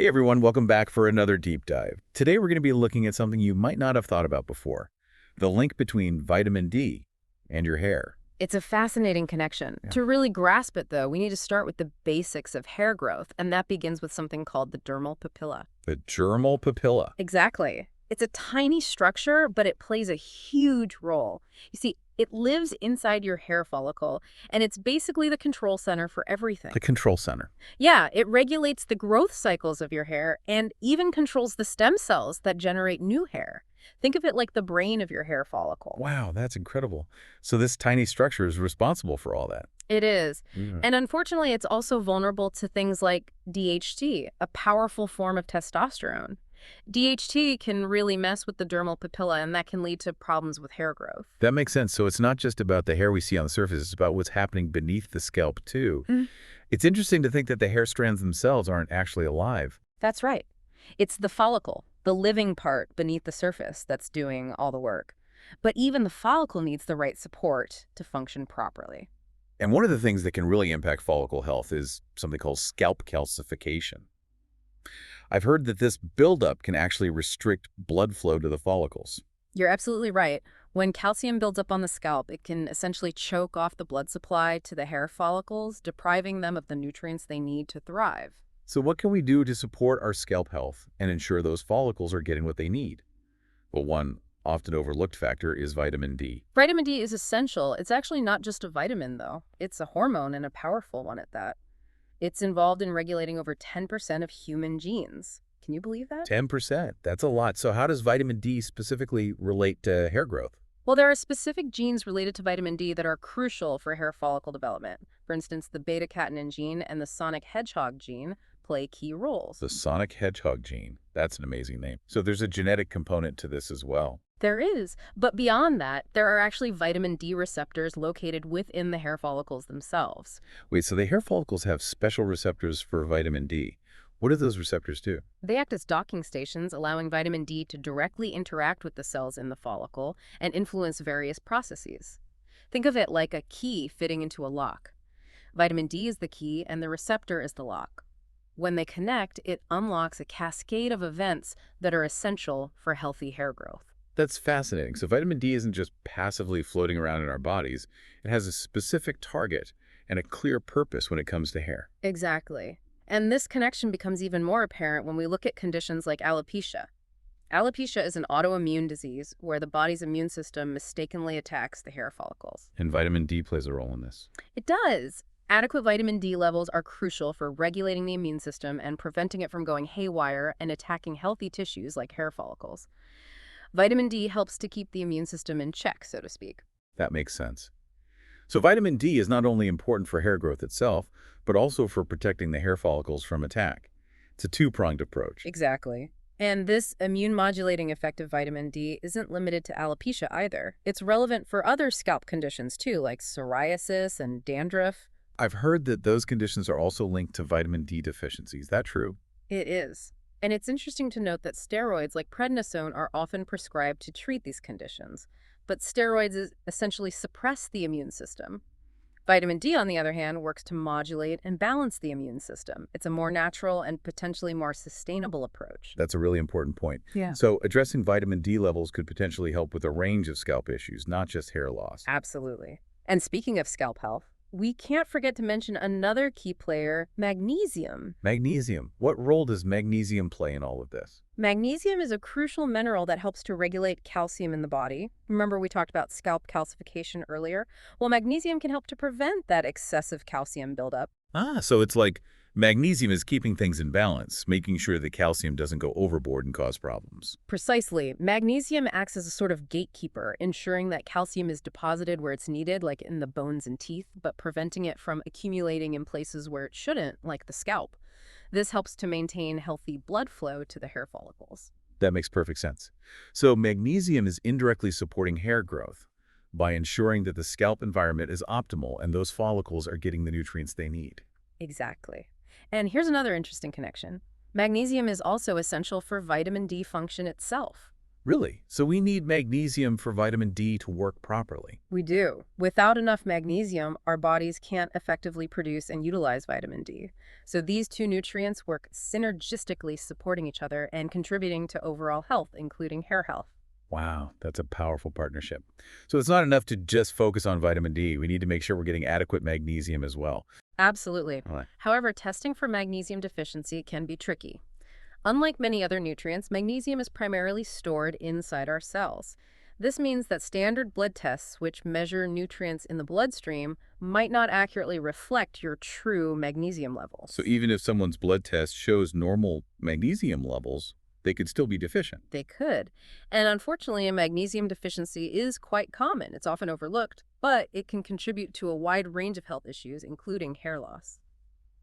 Hey everyone, welcome back for another deep dive. Today we're going to be looking at something you might not have thought about before, the link between vitamin D and your hair. It's a fascinating connection. Yeah. To really grasp it, though, we need to start with the basics of hair growth, and that begins with something called the dermal papilla. The dermal papilla. Exactly. It's a tiny structure, but it plays a huge role. You see, it lives inside your hair follicle, and it's basically the control center for everything. The control center. Yeah, it regulates the growth cycles of your hair and even controls the stem cells that generate new hair. Think of it like the brain of your hair follicle. Wow, that's incredible. So this tiny structure is responsible for all that. It is. Yeah. And unfortunately, it's also vulnerable to things like DHT, a powerful form of testosterone. DHT can really mess with the dermal papilla, and that can lead to problems with hair growth. That makes sense. So it's not just about the hair we see on the surface, it's about what's happening beneath the scalp too. Mm. It's interesting to think that the hair strands themselves aren't actually alive. That's right. It's the follicle, the living part beneath the surface, that's doing all the work. But even the follicle needs the right support to function properly. And one of the things that can really impact follicle health is something called scalp calcification. I've heard that this buildup can actually restrict blood flow to the follicles. You're absolutely right. When calcium builds up on the scalp, it can essentially choke off the blood supply to the hair follicles, depriving them of the nutrients they need to thrive. So what can we do to support our scalp health and ensure those follicles are getting what they need? Well, one often overlooked factor is vitamin D. Vitamin D is essential. It's actually not just a vitamin, though. It's a hormone, and a powerful one at that. It's involved in regulating over 10% of human genes. Can you believe that? 10%. That's a lot. So how does vitamin D specifically relate to hair growth? Well, there are specific genes related to vitamin D that are crucial for hair follicle development. For instance, the beta-catenin gene and the sonic hedgehog gene play key roles. The sonic hedgehog gene. That's an amazing name. So there's a genetic component to this as well. There is, but beyond that, there are actually vitamin D receptors located within the hair follicles themselves. Wait, so the hair follicles have special receptors for vitamin D. What do those receptors do? They act as docking stations, allowing vitamin D to directly interact with the cells in the follicle and influence various processes. Think of it like a key fitting into a lock. Vitamin D is the key and the receptor is the lock. When they connect, it unlocks a cascade of events that are essential for healthy hair growth. That's fascinating. So vitamin D isn't just passively floating around in our bodies. It has a specific target and a clear purpose when it comes to hair. Exactly. And this connection becomes even more apparent when we look at conditions like alopecia. Alopecia is an autoimmune disease where the body's immune system mistakenly attacks the hair follicles. And vitamin D plays a role in this. It does. Adequate vitamin D levels are crucial for regulating the immune system and preventing it from going haywire and attacking healthy tissues like hair follicles. Vitamin D helps to keep the immune system in check, so to speak. That makes sense. So vitamin D is not only important for hair growth itself, but also for protecting the hair follicles from attack. It's a two-pronged approach. Exactly. And this immune-modulating effect of vitamin D isn't limited to alopecia either. It's relevant for other scalp conditions too, like psoriasis and dandruff. I've heard that those conditions are also linked to vitamin D deficiency. Is that true? It is. And it's interesting to note that steroids like prednisone are often prescribed to treat these conditions. But steroids essentially suppress the immune system. Vitamin D, on the other hand, works to modulate and balance the immune system. It's a more natural and potentially more sustainable approach. That's a really important point. Yeah. So addressing vitamin D levels could potentially help with a range of scalp issues, not just hair loss. Absolutely. And speaking of scalp health, we can't forget to mention another key player, magnesium. Magnesium. What role does magnesium play in all of this? Magnesium is a crucial mineral that helps to regulate calcium in the body. Remember we talked about scalp calcification earlier? Well, magnesium can help to prevent that excessive calcium buildup. So it's like magnesium is keeping things in balance, making sure the calcium doesn't go overboard and cause problems. Precisely. Magnesium acts as a sort of gatekeeper, ensuring that calcium is deposited where it's needed, like in the bones and teeth, but preventing it from accumulating in places where it shouldn't, like the scalp. This helps to maintain healthy blood flow to the hair follicles. That makes perfect sense. So magnesium is indirectly supporting hair growth by ensuring that the scalp environment is optimal and those follicles are getting the nutrients they need. Exactly. And here's another interesting connection. Magnesium is also essential for vitamin D function itself. Really? So we need magnesium for vitamin D to work properly. We do. Without enough magnesium, our bodies can't effectively produce and utilize vitamin D. So these two nutrients work synergistically, supporting each other and contributing to overall health, including hair health. Wow, that's a powerful partnership. So it's not enough to just focus on vitamin D. We need to make sure we're getting adequate magnesium as well. Absolutely. All right. However, testing for magnesium deficiency can be tricky. Unlike many other nutrients, magnesium is primarily stored inside our cells. This means that standard blood tests, which measure nutrients in the bloodstream, might not accurately reflect your true magnesium So levels. even if someone's blood test shows normal magnesium levels, they could still be deficient. They could. And unfortunately, a magnesium deficiency is quite common. It's often overlooked, but it can contribute to a wide range of health issues, including hair loss.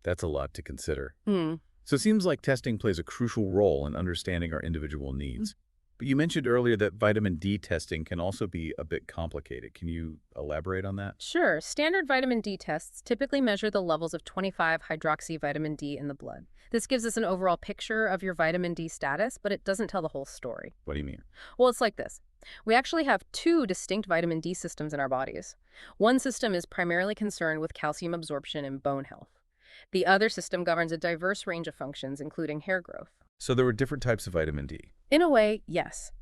That's a lot to consider. Hmm. So it seems like testing plays a crucial role in understanding our individual needs. But you mentioned earlier that vitamin D testing can also be a bit complicated. Can you elaborate on that? Sure, standard vitamin D tests typically measure the levels of 25-hydroxy vitamin D in the blood. This gives us an overall picture of your vitamin D status, but it doesn't tell the whole story. What do you mean? Well, it's like this. We actually have two distinct vitamin D systems in our bodies. One system is primarily concerned with calcium absorption and bone health. The other system governs a diverse range of functions, including hair growth. So there were different types of vitamin D. In a way, yes.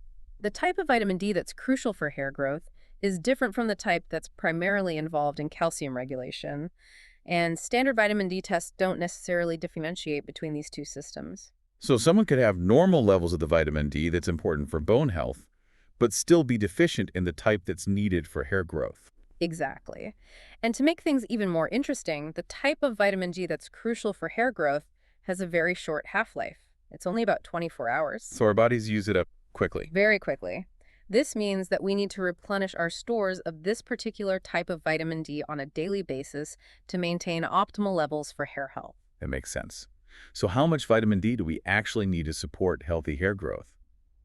The type of vitamin D that's crucial for hair growth is different from the type that's primarily involved in calcium regulation, and standard vitamin D tests don't necessarily differentiate between these two systems. So someone could have normal levels of the vitamin D that's important for bone health, but still be deficient in the type that's needed for hair growth. Exactly. And to make things even more interesting, the type of vitamin D that's crucial for hair growth has a very short half-life. It's only about 24 hours. So our bodies use it up quickly. Very quickly. This means that we need to replenish our stores of this particular type of vitamin D on a daily basis to maintain optimal levels for hair health. That makes sense. So how much vitamin D do we actually need to support healthy hair growth?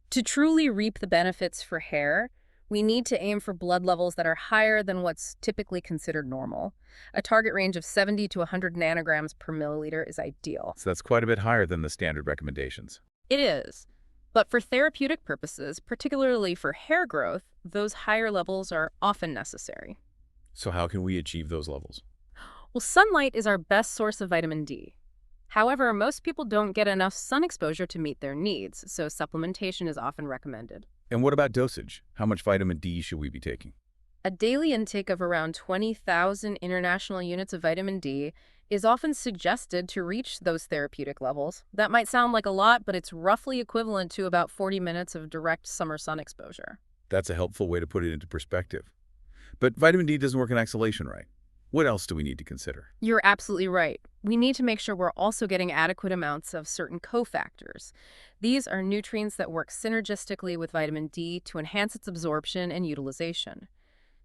To truly reap the benefits for hair, we need to aim for blood levels that are higher than what's typically considered normal. A target range of 70 to 100 nanograms per milliliter is ideal. So that's quite a bit higher than the standard recommendations. It is. But for therapeutic purposes, particularly for hair growth, those higher levels are often necessary. So how can we achieve those levels? Well, sunlight is our best source of vitamin D. However, most people don't get enough sun exposure to meet their needs, so supplementation is often recommended. And what about dosage? How much vitamin D should we be taking? A daily intake of around 20,000 international units of vitamin D is often suggested to reach those therapeutic levels. That might sound like a lot, but it's roughly equivalent to about 40 minutes of direct summer sun exposure. That's a helpful way to put it into perspective. But vitamin D doesn't work in isolation, right? What else do we need to consider? You're absolutely right. We need to make sure we're also getting adequate amounts of certain cofactors. These are nutrients that work synergistically with vitamin D to enhance its absorption and utilization.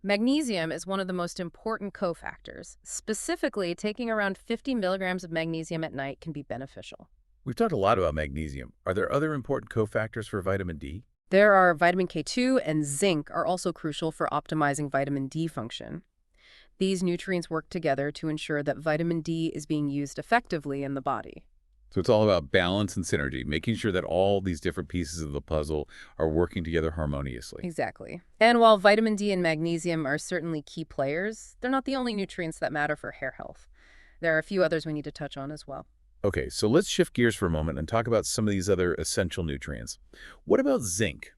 Magnesium is one of the most important cofactors. Specifically, taking around 50 milligrams of magnesium at night can be beneficial. We've talked a lot about magnesium. Are there other important cofactors for vitamin D? There are vitamin K2 and zinc are also crucial for optimizing vitamin D function. These nutrients work together to ensure that vitamin D is being used effectively in the body. So it's all about balance and synergy, making sure that all these different pieces of the puzzle are working together harmoniously. Exactly. And while vitamin D and magnesium are certainly key players, they're not the only nutrients that matter for hair health. There are a few others we need to touch on as well. Okay, so let's shift gears for a moment and talk about some of these other essential nutrients. What about zinc?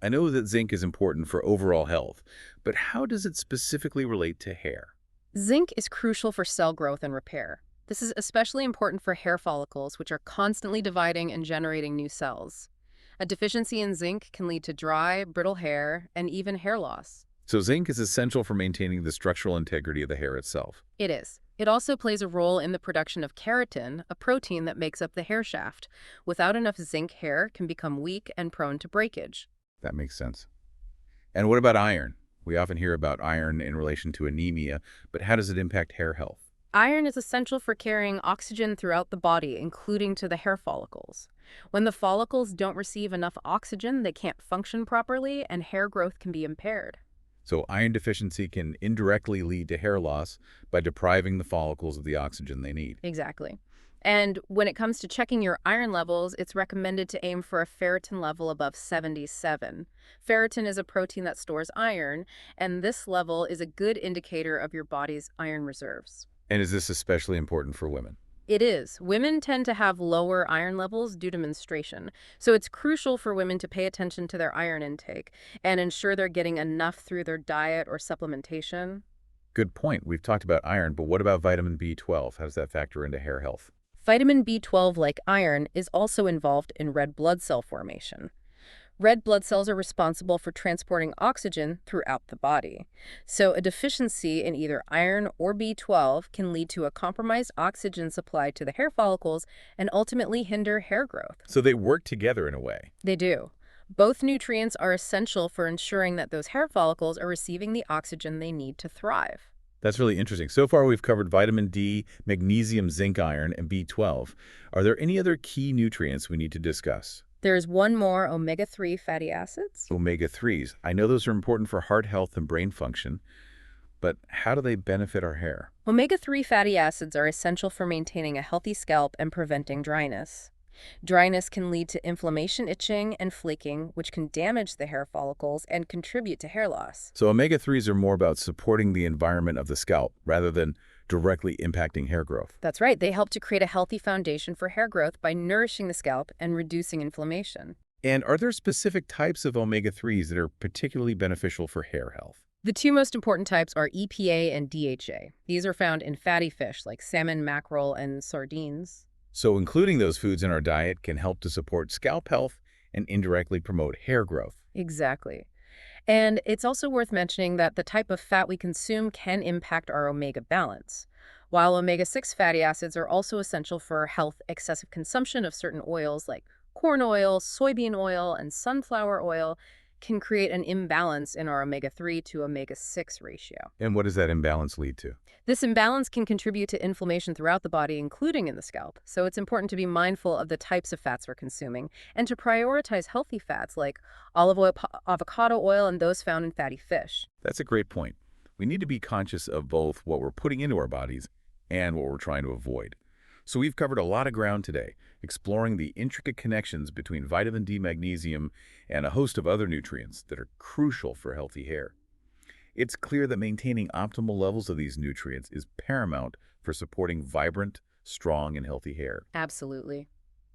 I know that zinc is important for overall health, but how does it specifically relate to hair? Zinc is crucial for cell growth and repair. This is especially important for hair follicles, which are constantly dividing and generating new cells. A deficiency in zinc can lead to dry, brittle hair, and even hair loss. So zinc is essential for maintaining the structural integrity of the hair itself. It is. It also plays a role in the production of keratin, a protein that makes up the hair shaft. Without enough zinc, hair can become weak and prone to breakage. That makes sense. And what about iron? We often hear about iron in relation to anemia, but how does it impact hair health? Iron is essential for carrying oxygen throughout the body, including to the hair follicles. When the follicles don't receive enough oxygen, they can't function properly, and hair growth can be impaired. So iron deficiency can indirectly lead to hair loss by depriving the follicles of the oxygen they need. Exactly. And when it comes to checking your iron levels, it's recommended to aim for a ferritin level above 77. Ferritin is a protein that stores iron, and this level is a good indicator of your body's iron reserves. And is this especially important for women? It is. Women tend to have lower iron levels due to menstruation, so it's crucial for women to pay attention to their iron intake and ensure they're getting enough through their diet or supplementation. Good point. We've talked about iron, but what about vitamin B12? How does that factor into hair health? Vitamin B12, like iron, is also involved in red blood cell formation. Red blood cells are responsible for transporting oxygen throughout the body. So a deficiency in either iron or B12 can lead to a compromised oxygen supply to the hair follicles and ultimately hinder hair growth. So they work together in a way. They do. Both nutrients are essential for ensuring that those hair follicles are receiving the oxygen they need to thrive. That's really interesting. So far, we've covered vitamin D, magnesium, zinc, iron, and B12. Are there any other key nutrients we need to discuss? There's one more, omega-3 fatty acids. Omega-3s. I know those are important for heart health and brain function, but how do they benefit our hair? Omega-3 fatty acids are essential for maintaining a healthy scalp and preventing dryness. Dryness can lead to inflammation, itching, and flaking, which can damage the hair follicles and contribute to hair loss. So omega-3s are more about supporting the environment of the scalp rather than directly impacting hair growth. That's right, they help to create a healthy foundation for hair growth by nourishing the scalp and reducing inflammation. And are there specific types of omega-3s that are particularly beneficial for hair health? The two most important types are EPA and DHA. These are found in fatty fish like salmon, mackerel, and sardines. So including those foods in our diet can help to support scalp health and indirectly promote hair growth. Exactly. And it's also worth mentioning that the type of fat we consume can impact our omega balance. While omega-6 fatty acids are also essential for health, excessive consumption of certain oils like corn oil, soybean oil, and sunflower oil can create an imbalance in our omega-3 to omega-6 ratio. And what does that imbalance lead to? This imbalance can contribute to inflammation throughout the body, including in the scalp. So it's important to be mindful of the types of fats we're consuming and to prioritize healthy fats like olive oil, avocado oil, and those found in fatty fish. That's a great point. We need to be conscious of both what we're putting into our bodies and what we're trying to avoid. So we've covered a lot of ground today, exploring the intricate connections between vitamin D, magnesium, and a host of other nutrients that are crucial for healthy hair. It's clear that maintaining optimal levels of these nutrients is paramount for supporting vibrant, strong, and healthy hair. Absolutely.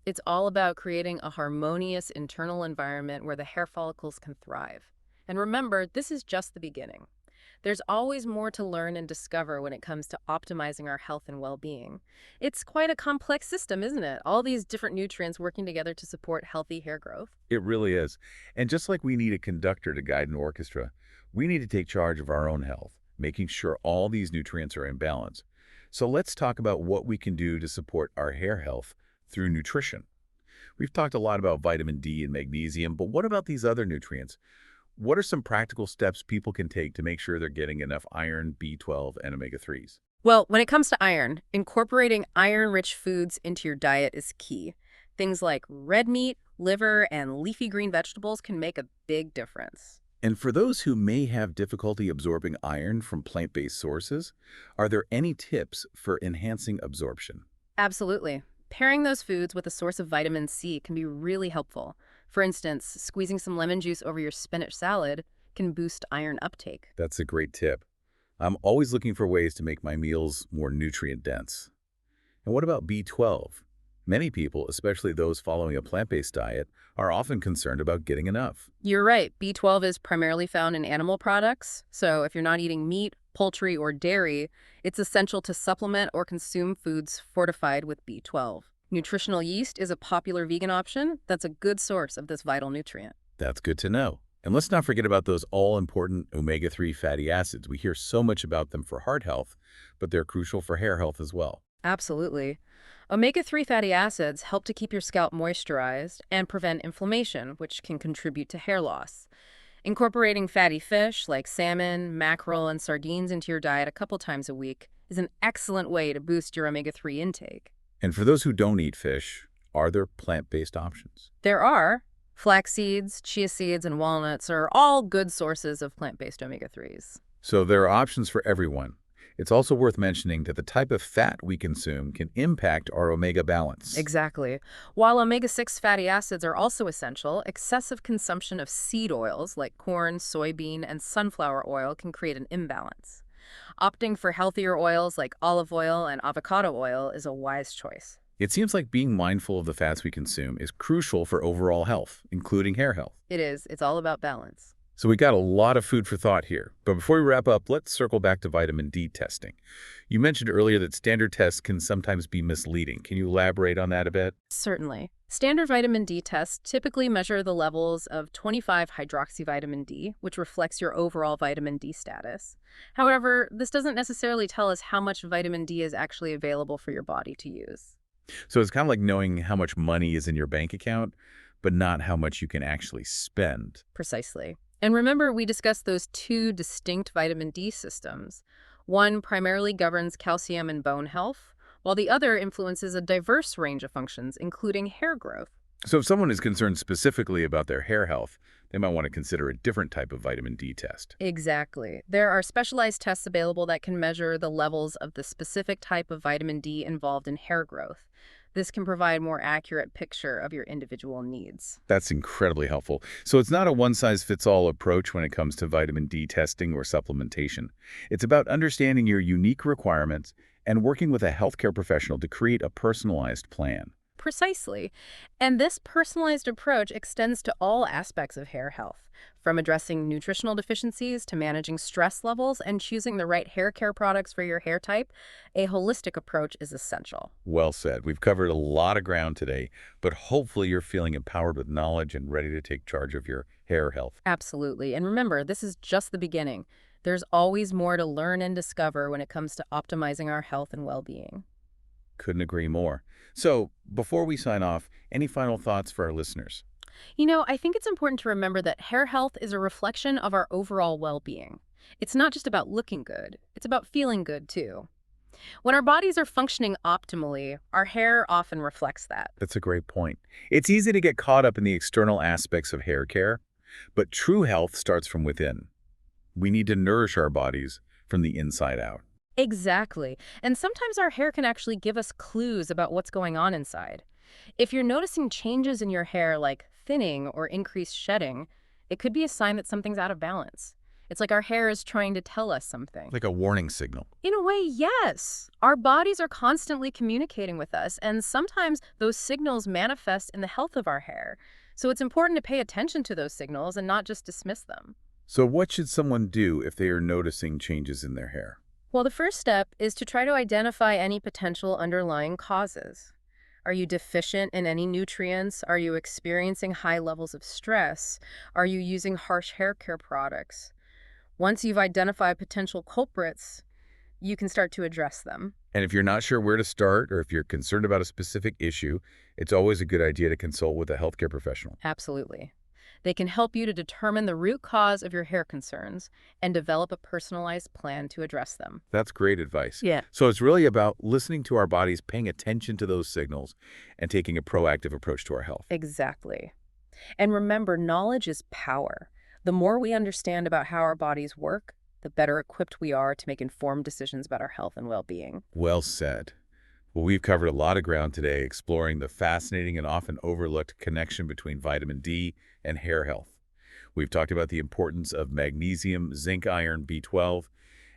It's all about creating a harmonious internal environment where the hair follicles can thrive. And remember, this is just the beginning. There's always more to learn and discover when it comes to optimizing our health and well-being. It's quite a complex system, isn't it? All these different nutrients working together to support healthy hair growth. It really is. And just like we need a conductor to guide an orchestra, we need to take charge of our own health, making sure all these nutrients are in balance. So let's talk about what we can do to support our hair health through nutrition. We've talked a lot about vitamin D and magnesium, but what about these other nutrients? What are some practical steps people can take to make sure they're getting enough iron, B12, and omega-3s? Well, when it comes to iron, incorporating iron-rich foods into your diet is key. Things like red meat, liver, and leafy green vegetables can make a big difference. And for those who may have difficulty absorbing iron from plant-based sources, are there any tips for enhancing absorption? Absolutely. Pairing those foods with a source of vitamin C can be really helpful. For instance, squeezing some lemon juice over your spinach salad can boost iron uptake. That's a great tip. I'm always looking for ways to make my meals more nutrient-dense. And what about B12? Many people, especially those following a plant-based diet, are often concerned about getting enough. You're right, B12 is primarily found in animal products, so if you're not eating meat, poultry, or dairy, it's essential to supplement or consume foods fortified with B12. Nutritional yeast is a popular vegan option that's a good source of this vital nutrient. That's good to know. And let's not forget about those all-important omega-3 fatty acids. We hear so much about them for heart health, but they're crucial for hair health as well. Absolutely. Omega-3 fatty acids help to keep your scalp moisturized and prevent inflammation, which can contribute to hair loss. Incorporating fatty fish like salmon, mackerel, and sardines into your diet a couple times a week is an excellent way to boost your omega-3 intake. And for those who don't eat fish, are there plant-based options? There are. Flax seeds, chia seeds, and walnuts are all good sources of plant-based omega-3s. So there are options for everyone. It's also worth mentioning that the type of fat we consume can impact our omega balance. Exactly. While omega-6 fatty acids are also essential, excessive consumption of seed oils like corn, soybean, and sunflower oil can create an imbalance. Opting for healthier oils like olive oil and avocado oil is a wise choice. It seems like being mindful of the fats we consume is crucial for overall health, including hair health. It is. It's all about balance. So we got a lot of food for thought here. But before we wrap up, let's circle back to vitamin D testing. You mentioned earlier that standard tests can sometimes be misleading. Can you elaborate on that a bit? Certainly. Standard vitamin D tests typically measure the levels of 25-hydroxyvitamin D, which reflects your overall vitamin D status. However, this doesn't necessarily tell us how much vitamin D is actually available for your body to use. So it's kind of like knowing how much money is in your bank account, but not how much you can actually spend. Precisely. And remember, we discussed those two distinct vitamin D systems. One primarily governs calcium and bone health, while the other influences a diverse range of functions, including hair growth. So if someone is concerned specifically about their hair health, they might want to consider a different type of vitamin D test. Exactly. There are specialized tests available that can measure the levels of the specific type of vitamin D involved in hair growth. This can provide a more accurate picture of your individual needs. That's incredibly helpful. So it's not a one-size-fits-all approach when it comes to vitamin D testing or supplementation. It's about understanding your unique requirements and working with a healthcare professional to create a personalized plan. Precisely. And this personalized approach extends to all aspects of hair health, from addressing nutritional deficiencies to managing stress levels and choosing the right hair care products for your hair type. A holistic approach is essential. Well said. We've covered a lot of ground today, but hopefully you're feeling empowered with knowledge and ready to take charge of your hair health. Absolutely. And remember, this is just the beginning. There's always more to learn and discover when it comes to optimizing our health and well-being. Couldn't agree more. So, before we sign off, any final thoughts for our listeners? I think it's important to remember that hair health is a reflection of our overall well-being. It's not just about looking good, it's about feeling good too. When our bodies are functioning optimally, our hair often reflects that. That's a great point. It's easy to get caught up in the external aspects of hair care, but true health starts from within. We need to nourish our bodies from the inside out. Exactly. And sometimes our hair can actually give us clues about what's going on inside. If you're noticing changes in your hair like thinning or increased shedding, it could be a sign that something's out of balance. It's like our hair is trying to tell us something. Like a warning signal. In a way, yes. Our bodies are constantly communicating with us, and sometimes those signals manifest in the health of our hair. So it's important to pay attention to those signals and not just dismiss them. So what should someone do if they are noticing changes in their hair? Well, the first step is to try to identify any potential underlying causes. Are you deficient in any nutrients? Are you experiencing high levels of stress? Are you using harsh hair care products? Once you've identified potential culprits, you can start to address them. And if you're not sure where to start or if you're concerned about a specific issue, it's always a good idea to consult with a healthcare professional. Absolutely. They can help you to determine the root cause of your hair concerns and develop a personalized plan to address them. That's great advice. Yeah. So it's really about listening to our bodies, paying attention to those signals, and taking a proactive approach to our health. Exactly. And remember, knowledge is power. The more we understand about how our bodies work, the better equipped we are to make informed decisions about our health and well-being. Well said. Well, we've covered a lot of ground today exploring the fascinating and often overlooked connection between vitamin D and hair health. We've talked about the importance of magnesium, zinc, iron, B12,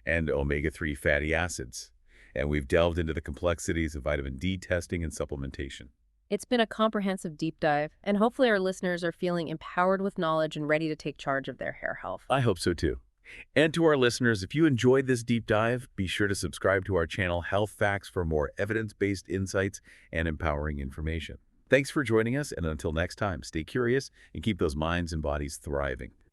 and omega-3 fatty acids. And we've delved into the complexities of vitamin D testing and supplementation. It's been a comprehensive deep dive, and hopefully our listeners are feeling empowered with knowledge and ready to take charge of their hair health. I hope so too. And to our listeners, if you enjoyed this deep dive, be sure to subscribe to our channel Health Facts for more evidence-based insights and empowering information. Thanks for joining us, and until next time, stay curious and keep those minds and bodies thriving.